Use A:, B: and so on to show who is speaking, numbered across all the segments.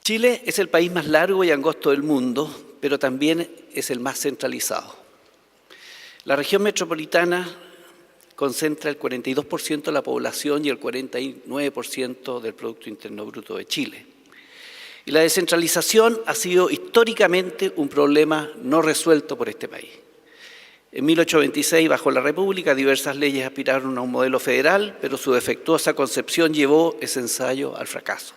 A: Chile es el país más largo y angosto del mundo, pero también es el más centralizado. La región metropolitana concentra el 42% de la población y el 49% del Producto Interno Bruto de Chile. Y la descentralización ha sido históricamente un problema no resuelto por este país. En 1826, bajo la República, diversas leyes aspiraron a un modelo federal, pero su defectuosa concepción llevó ese ensayo al fracaso.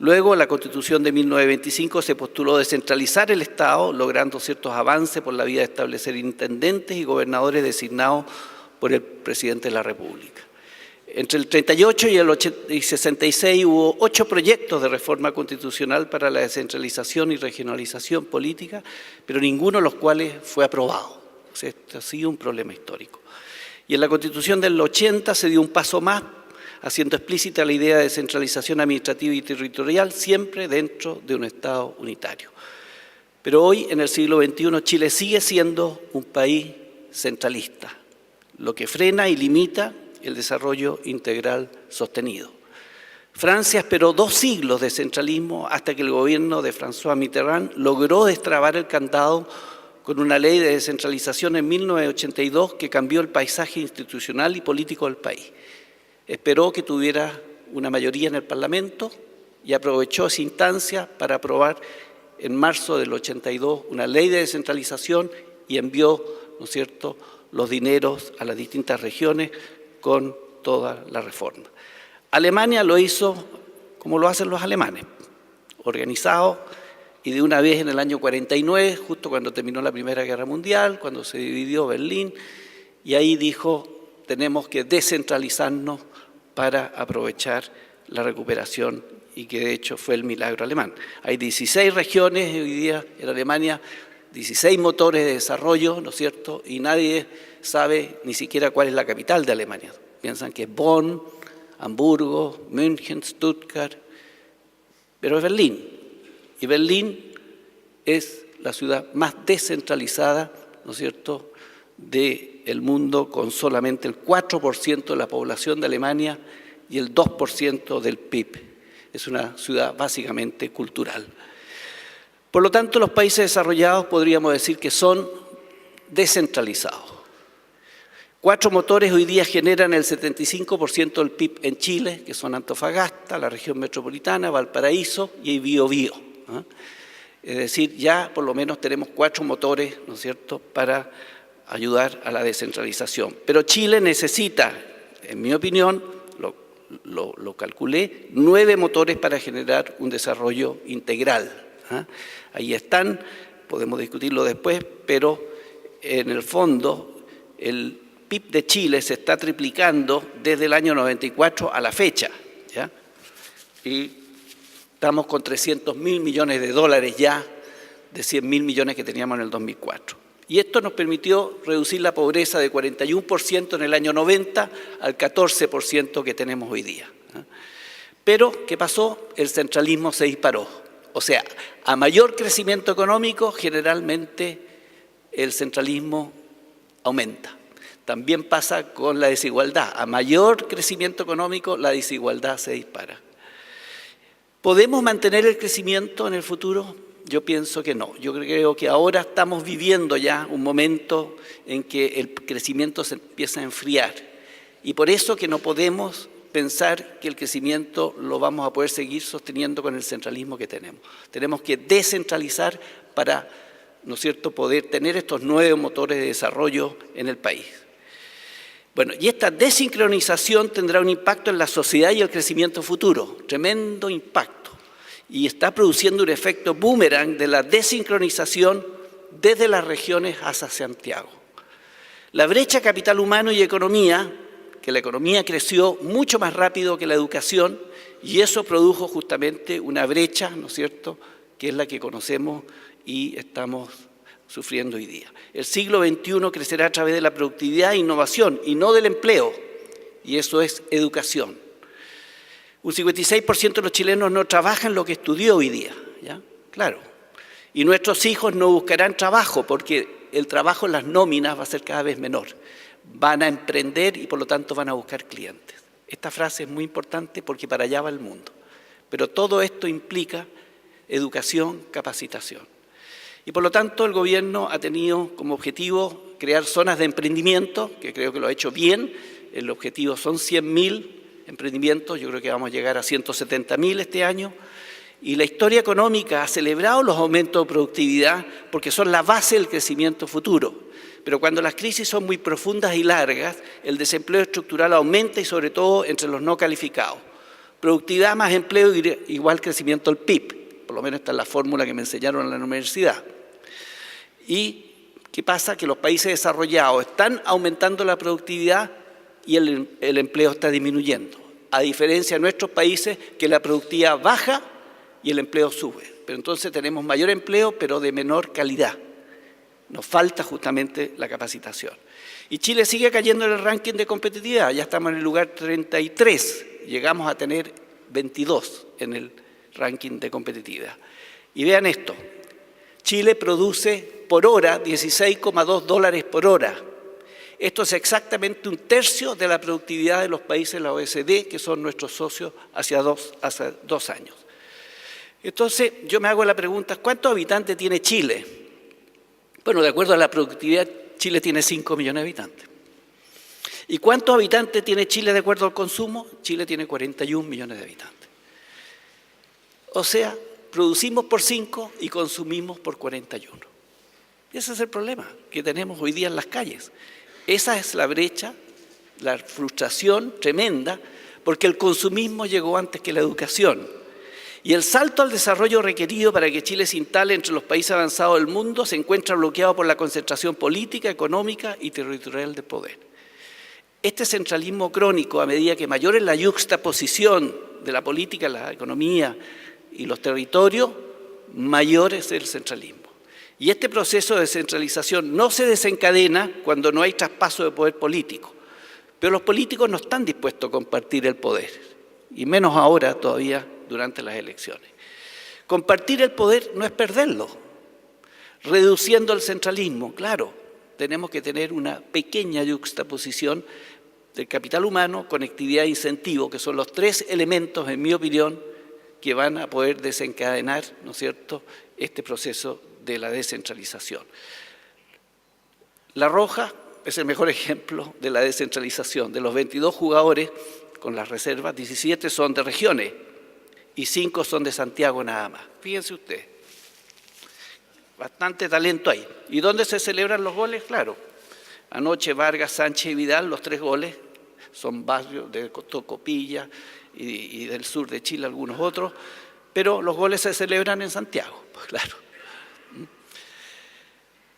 A: Luego, la Constitución de 1925 se postuló descentralizar el Estado, logrando ciertos avances por la vía de establecer intendentes y gobernadores designados por el presidente de la República. Entre el 38 y el 66 hubo 8 proyectos de reforma constitucional para la descentralización y regionalización política, pero ninguno de los cuales fue aprobado. O sea, esto ha sido un problema histórico. Y en la Constitución del 80 se dio un paso más, haciendo explícita la idea de descentralización administrativa y territorial, siempre dentro de un Estado unitario. Pero hoy, en el siglo XXI, Chile sigue siendo un país centralista, lo que frena y limita el desarrollo integral sostenido. Francia esperó 2 siglos de centralismo hasta que el gobierno de François Mitterrand logró destrabar el candado con una ley de descentralización en 1982 que cambió el paisaje institucional y político del país. Esperó que tuviera una mayoría en el Parlamento y aprovechó esa instancia para aprobar en marzo del 82 una ley de descentralización y envió, ¿no es cierto?, los dineros a las distintas regiones con toda la reforma. Alemania lo hizo como lo hacen los alemanes, organizado y de una vez en el año 49, justo cuando terminó la Primera Guerra Mundial, cuando se dividió Berlín, y ahí dijo, tenemos que descentralizarnos para aprovechar la recuperación y que de hecho fue el milagro alemán. Hay 16 regiones hoy día en Alemania, 16 motores de desarrollo, ¿no es cierto? Y nadie sabe ni siquiera cuál es la capital de Alemania. Piensan que es Bonn, Hamburgo, München, Stuttgart, pero es Berlín. Y Berlín es la ciudad más descentralizada, ¿no es cierto?, del mundo, con solamente el 4% de la población de Alemania y el 2% del PIB. Es una ciudad básicamente cultural. Por lo tanto, los países desarrollados podríamos decir que son descentralizados. 4 motores hoy día generan el 75% del PIB en Chile, que son Antofagasta, la región metropolitana, Valparaíso y Biobío. Es decir, ya por lo menos tenemos 4 motores, ¿no es cierto?, para ayudar a la descentralización. Pero Chile necesita, en mi opinión, lo calculé, 9 motores para generar un desarrollo integral. Ahí están, podemos discutirlo después, pero en el fondo el PIB de Chile se está triplicando desde el año 94 a la fecha, ¿ya? Y estamos con 300.000 millones de dólares ya de 100.000 millones que teníamos en el 2004. Y esto nos permitió reducir la pobreza de 41% en el año 90 al 14% que tenemos hoy día. Pero, ¿qué pasó? El centralismo se disparó. O sea, a mayor crecimiento económico, generalmente el centralismo aumenta. También pasa con la desigualdad. A mayor crecimiento económico, la desigualdad se dispara. ¿Podemos mantener el crecimiento en el futuro? Yo pienso que no. Yo creo que ahora estamos viviendo ya un momento en que el crecimiento se empieza a enfriar. Y por eso que no podemos pensar que el crecimiento lo vamos a poder seguir sosteniendo con el centralismo que tenemos. Tenemos que descentralizar para, ¿no es cierto?, poder tener estos 9 motores de desarrollo en el país. Bueno, y esta desincronización tendrá un impacto en la sociedad y el crecimiento futuro, tremendo impacto. Y está produciendo un efecto boomerang de la desincronización desde las regiones hacia Santiago. La brecha capital humano y economía, que la economía creció mucho más rápido que la educación, y eso produjo justamente una brecha, ¿no es cierto?, que es la que conocemos y estamos sufriendo hoy día. El siglo XXI crecerá a través de la productividad e innovación y no del empleo, y eso es educación. Un 56% de los chilenos no trabajan lo que estudió hoy día, ¿ya? Claro. Y nuestros hijos no buscarán trabajo porque el trabajo en las nóminas va a ser cada vez menor. Van a emprender y por lo tanto van a buscar clientes. Esta frase es muy importante porque para allá va el mundo. Pero todo esto implica educación, capacitación. Y por lo tanto el gobierno ha tenido como objetivo crear zonas de emprendimiento, que creo que lo ha hecho bien. El objetivo son 100.000 emprendimientos, yo creo que vamos a llegar a 170.000 este año. Y la historia económica ha celebrado los aumentos de productividad porque son la base del crecimiento futuro. Pero cuando las crisis son muy profundas y largas, el desempleo estructural aumenta y sobre todo entre los no calificados. Productividad más empleo igual crecimiento del PIB. Por lo menos esta es la fórmula que me enseñaron en la universidad. ¿Y qué pasa? Que los países desarrollados están aumentando la productividad y el empleo está disminuyendo. A diferencia de nuestros países que la productividad baja y el empleo sube. Pero entonces tenemos mayor empleo, pero de menor calidad. Nos falta justamente la capacitación. Y Chile sigue cayendo en el ranking de competitividad. Ya estamos en el lugar 33. Llegamos a tener 22 en el ranking de competitividad. Y vean esto. Chile produce por hora $16,2 por hora. Esto es exactamente 1/3 de la productividad de los países de la OECD, que son nuestros socios hace 2 años. Entonces, yo me hago la pregunta, ¿cuántos habitantes tiene Chile? Bueno, de acuerdo a la productividad, Chile tiene 5 millones de habitantes. ¿Y cuántos habitantes tiene Chile de acuerdo al consumo? Chile tiene 41 millones de habitantes. O sea, producimos por 5 y consumimos por 41. Y ese es el problema que tenemos hoy día en las calles. Esa es la brecha, la frustración tremenda, porque el consumismo llegó antes que la educación. Y el salto al desarrollo requerido para que Chile se instale entre los países avanzados del mundo se encuentra bloqueado por la concentración política, económica y territorial del poder. Este centralismo crónico, a medida que mayor es la yuxtaposición de la política, la economía y los territorios, mayor es el centralismo. Y este proceso de centralización no se desencadena cuando no hay traspaso de poder político. Pero los políticos no están dispuestos a compartir el poder, y menos ahora todavía durante las elecciones. Compartir el poder no es perderlo. Reduciendo el centralismo, claro, tenemos que tener una pequeña yuxtaposición del capital humano, conectividad e incentivo, que son los 3 elementos, en mi opinión, que van a poder desencadenar, ¿no es cierto?, este proceso de la descentralización. La Roja es el mejor ejemplo de la descentralización. De los 22 jugadores con las reservas, 17 son de regiones y 5 son de Santiago nada más. Fíjense ustedes, bastante talento ahí. ¿Y dónde se celebran los goles? Claro, anoche Vargas, Sánchez y Vidal, los 3 goles, son barrios de Tocopilla y del sur de Chile, algunos otros, pero los goles se celebran en Santiago, pues claro.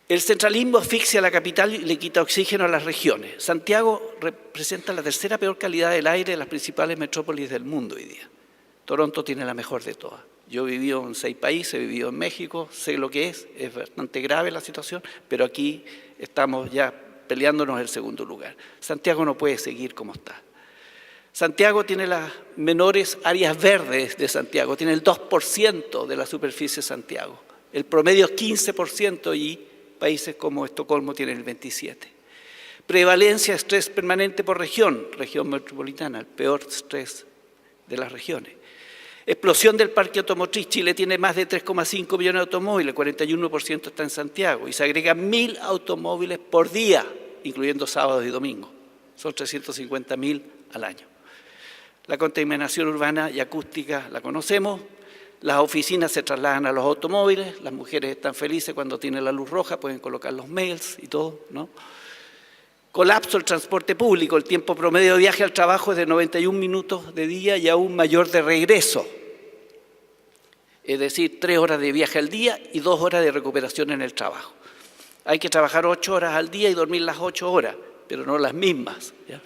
A: El centralismo asfixia a la capital y le quita oxígeno a las regiones. Santiago representa la 3ª peor calidad del aire de las principales metrópolis del mundo hoy día. Toronto tiene la mejor de todas. Yo he vivido en 6 países, he vivido en México, sé lo que es bastante grave la situación, pero aquí estamos ya peleándonos el segundo lugar. Santiago no puede seguir como está. Santiago tiene las menores áreas verdes de Santiago, tiene el 2% de la superficie de Santiago. El promedio es 15% y países como Estocolmo tienen el 27%. Prevalencia de estrés permanente por región, región metropolitana, el peor estrés de las regiones. Explosión del parque automotriz. Chile tiene más de 3,5 millones de automóviles, el 41% está en Santiago y se agregan 1.000 automóviles por día, incluyendo sábados y domingos. Son 350.000 al año. La contaminación urbana y acústica la conocemos. Las oficinas se trasladan a los automóviles, las mujeres están felices cuando tienen la luz roja, pueden colocar los mails y todo, ¿no? Colapso del transporte público, el tiempo promedio de viaje al trabajo es de 91 minutos de día y aún mayor de regreso. Es decir, 3 horas de viaje al día y 2 horas de recuperación en el trabajo. Hay que trabajar 8 horas al día y dormir las 8 horas, pero no las mismas, ¿ya?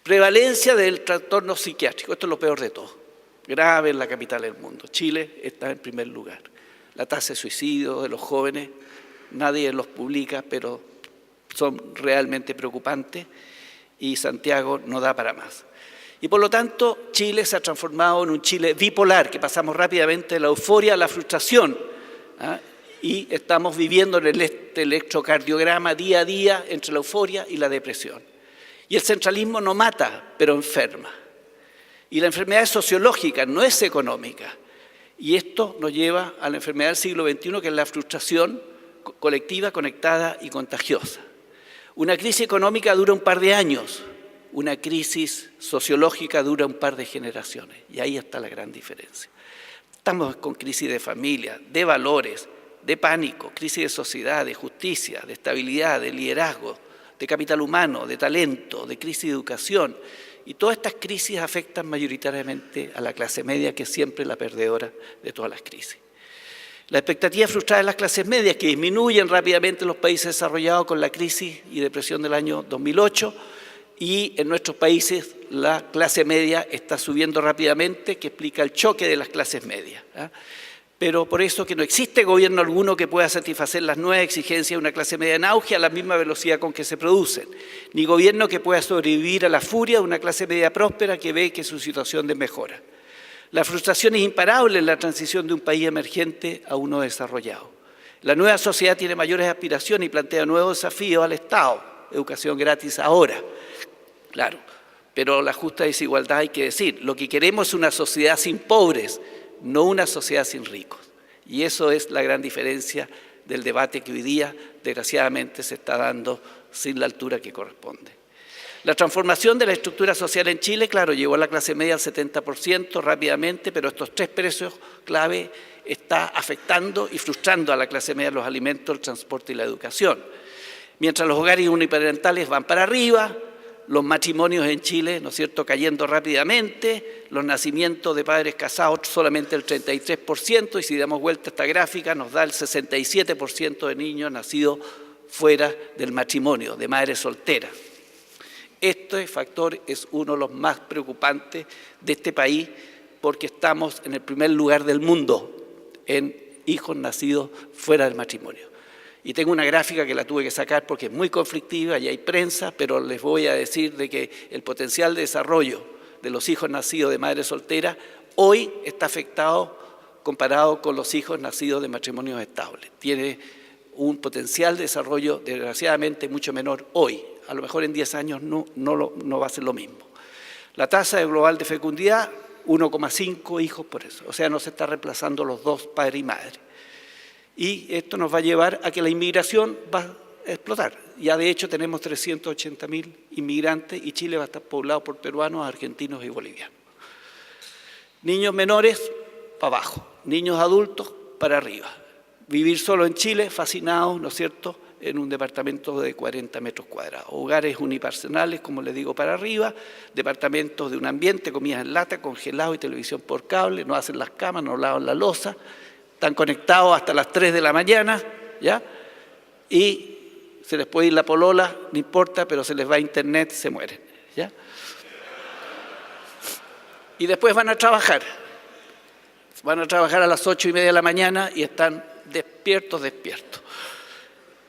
A: Prevalencia del trastorno psiquiátrico, esto es lo peor de todo, grave en la capital del mundo. Chile está en primer lugar. La tasa de suicidio de los jóvenes, nadie los publica, pero son realmente preocupantes y Santiago no da para más. Y por lo tanto, Chile se ha transformado en un Chile bipolar, que pasamos rápidamente de la euforia a la frustración, ¿ah? Y estamos viviendo en este electrocardiograma día a día entre la euforia y la depresión. Y el centralismo no mata, pero enferma. Y la enfermedad es sociológica, no es económica. Y esto nos lleva a la enfermedad del siglo XXI, que es la frustración colectiva, conectada y contagiosa. Una crisis económica dura un par de años, una crisis sociológica dura un par de generaciones. Y ahí está la gran diferencia. Estamos con crisis de familia, de valores, de pánico, crisis de sociedad, de justicia, de estabilidad, de liderazgo, de capital humano, de talento, de crisis de educación. Y todas estas crisis afectan mayoritariamente a la clase media, que es siempre la perdedora de todas las crisis. La expectativa frustrada de las clases medias, que disminuyen rápidamente en los países desarrollados con la crisis y depresión del año 2008, y en nuestros países la clase media está subiendo rápidamente, que explica el choque de las clases medias. Pero por eso que no existe gobierno alguno que pueda satisfacer las nuevas exigencias de una clase media en auge a la misma velocidad con que se producen, ni gobierno que pueda sobrevivir a la furia de una clase media próspera que ve que su situación desmejora. La frustración es imparable en la transición de un país emergente a uno desarrollado. La nueva sociedad tiene mayores aspiraciones y plantea nuevos desafíos al Estado. Educación gratis ahora, claro, pero la justa desigualdad hay que decir. Lo que queremos es una sociedad sin pobres, no una sociedad sin ricos. Y eso es la gran diferencia del debate que hoy día, desgraciadamente, se está dando sin la altura que corresponde. La transformación de la estructura social en Chile, claro, llevó a la clase media al 70% rápidamente, pero estos tres precios clave están afectando y frustrando a la clase media los alimentos, el transporte y la educación. Mientras los hogares uniparentales van para arriba, los matrimonios en Chile, ¿no es cierto?, cayendo rápidamente, los nacimientos de padres casados solamente el 33%, y si damos vuelta a esta gráfica nos da el 67% de niños nacidos fuera del matrimonio, de madres solteras. Este factor es uno de los más preocupantes de este país, porque estamos en el primer lugar del mundo en hijos nacidos fuera del matrimonio. Y tengo una gráfica que la tuve que sacar porque es muy conflictiva y hay prensa, pero les voy a decir de que el potencial de desarrollo de los hijos nacidos de madres solteras hoy está afectado comparado con los hijos nacidos de matrimonios estables. Tiene un potencial de desarrollo desgraciadamente mucho menor hoy. A lo mejor en 10 años no va a ser lo mismo. La tasa global de fecundidad, 1,5 hijos por eso. O sea, no se está reemplazando los dos, padre y madre. Y esto nos va a llevar a que la inmigración va a explotar. Ya de hecho tenemos 380.000 inmigrantes y Chile va a estar poblado por peruanos, argentinos y bolivianos. Niños menores, para abajo. Niños adultos, para arriba. Vivir solo en Chile, fascinados, ¿no es cierto?, en un departamento de 40 metros cuadrados. Hogares unipersonales, como les digo, para arriba, departamentos de un ambiente, comidas en lata, congelado y televisión por cable, no hacen las camas, no lavan la loza, están conectados hasta las 3 de la mañana, ¿ya? Y se les puede ir la polola, no importa, pero se les va a internet, se mueren, ¿ya? Y después van a trabajar. Van a trabajar a las 8:30 de la mañana y están despiertos.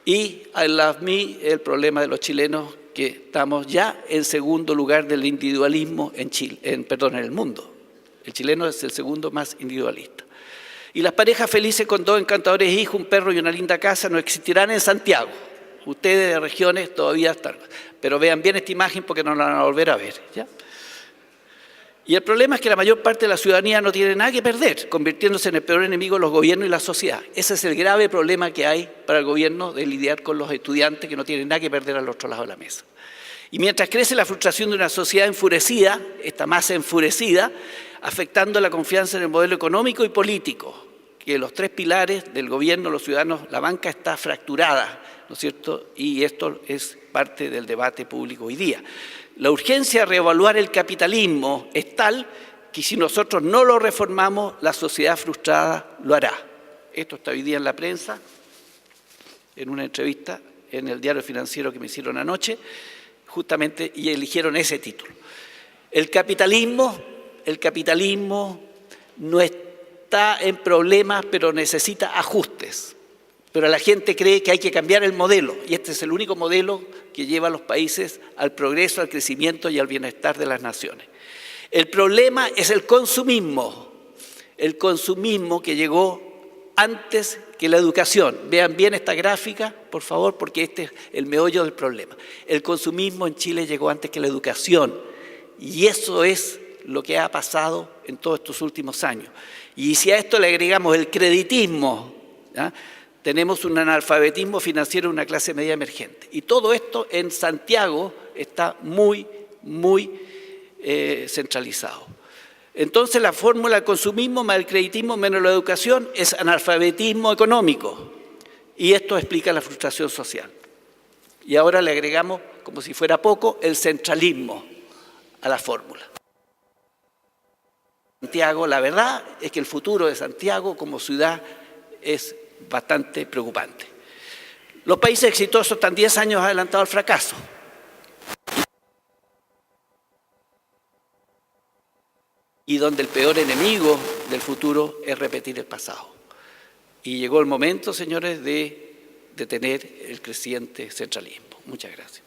A: Y a mí el problema de los chilenos, que estamos ya en segundo lugar del individualismo en el mundo. El chileno es el segundo más individualista. Y las parejas felices con 2 encantadores hijos, un perro y una linda casa no existirán en Santiago. Ustedes de regiones todavía están. Pero vean bien esta imagen porque no la van a volver a ver, ¿ya? Y el problema es que la mayor parte de la ciudadanía no tiene nada que perder, convirtiéndose en el peor enemigo de los gobiernos y la sociedad. Ese es el grave problema que hay para el gobierno de lidiar con los estudiantes que no tienen nada que perder al otro lado de la mesa. Y mientras crece la frustración de una sociedad enfurecida, esta masa enfurecida, afectando la confianza en el modelo económico y político, que los 3 pilares del gobierno, los ciudadanos, la banca está fracturada, ¿no es cierto? Y esto es parte del debate público hoy día. La urgencia de reevaluar el capitalismo es tal que si nosotros no lo reformamos, la sociedad frustrada lo hará. Esto está hoy día en la prensa, en una entrevista en el Diario Financiero que me hicieron anoche, justamente, y eligieron ese título. El capitalismo no está en problemas, pero necesita ajustes. Pero la gente cree que hay que cambiar el modelo, y este es el único modelo que lleva a los países al progreso, al crecimiento y al bienestar de las naciones. El problema es el consumismo que llegó antes que la educación. Vean bien esta gráfica, por favor, porque este es el meollo del problema. El consumismo en Chile llegó antes que la educación, y eso es lo que ha pasado en todos estos últimos años. Y si a esto le agregamos el creditismo, ¿ya?, tenemos un analfabetismo financiero de una clase media emergente. Y todo esto en Santiago está muy centralizado. Entonces la fórmula del consumismo más el creditismo menos la educación es analfabetismo económico. Y esto explica la frustración social. Y ahora le agregamos, como si fuera poco, el centralismo a la fórmula. Santiago, la verdad es que el futuro de Santiago como ciudad es bastante preocupante. Los países exitosos están 10 años adelantados al fracaso. Y donde el peor enemigo del futuro es repetir el pasado. Y llegó el momento, señores, de detener el creciente centralismo. Muchas gracias.